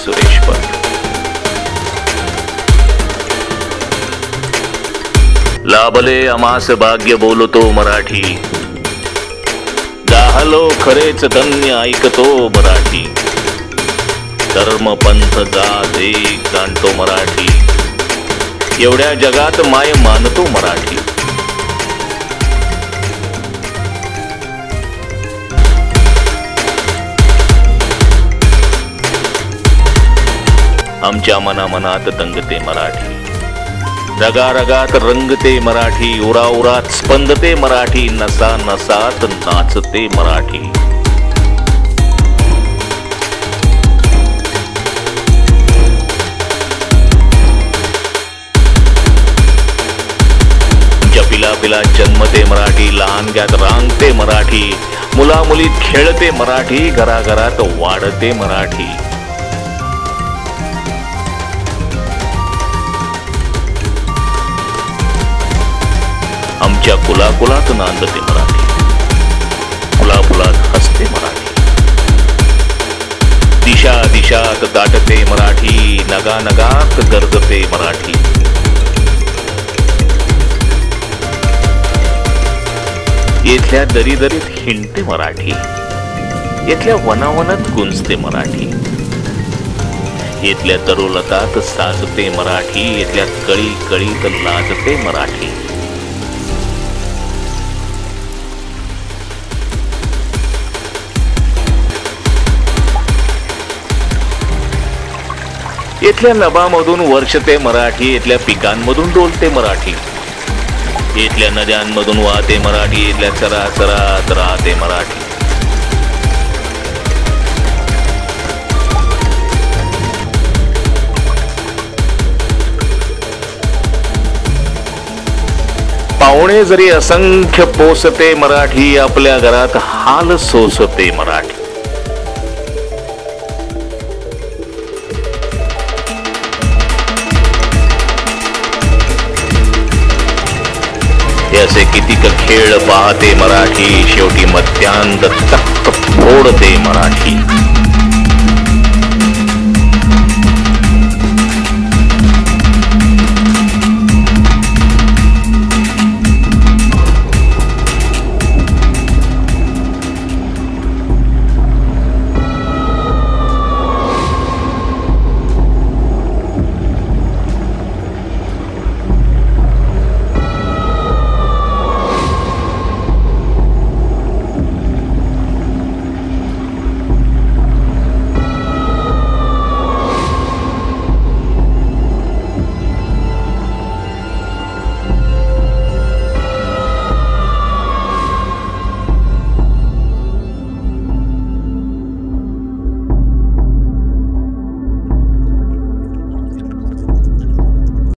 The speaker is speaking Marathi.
सुरेश भट. लाभले अमास भाग्य बोलतो मराठी, गाहलो खरेच धन्य ऐकतो मराठी. धर्म पंथ जात एक जाणतो मराठी, एवढ्या जगात माय मानतो मराठी. आमच्या मनामनात दंगते मराठी, रगारगात रंगते मराठी. उराउरात स्पंदते मराठी, नसा नसात नाचते मराठी. पिला पिला जन्मते मराठी, लहानग्यात रांगते मराठी. मुला मुलीत खेळते मराठी, घराघरात वाढते मराठी. आमच्या कुलाकुलात नांदते मराठी, फुलाफुलात हसते मराठी. दिशा दिशात दाटते मराठी, नगानगात गरजते मराठी. येथल्या दरीदरीत हिंडते मराठी, येथल्या वनावनात गुंजते मराठी. येथल्या तरुलतात साजते मराठी, येथल्या कळी कळीत लाजते मराठी. येथल्या नभामधून वर्षते मराठी, येथल्या पिकांमधून डोलते मराठी. येथल्या नद्यांमधून वाहते मराठी, येथल्या चराचरात राहते मराठी. पाहुणे जरी असंख्य पोसते मराठी, आपल्या घरात हाल सोसते मराठी. असे कितीक खेळ पाहते मराठी, शेवटी मध्यांत तख्त फोडते मराठी.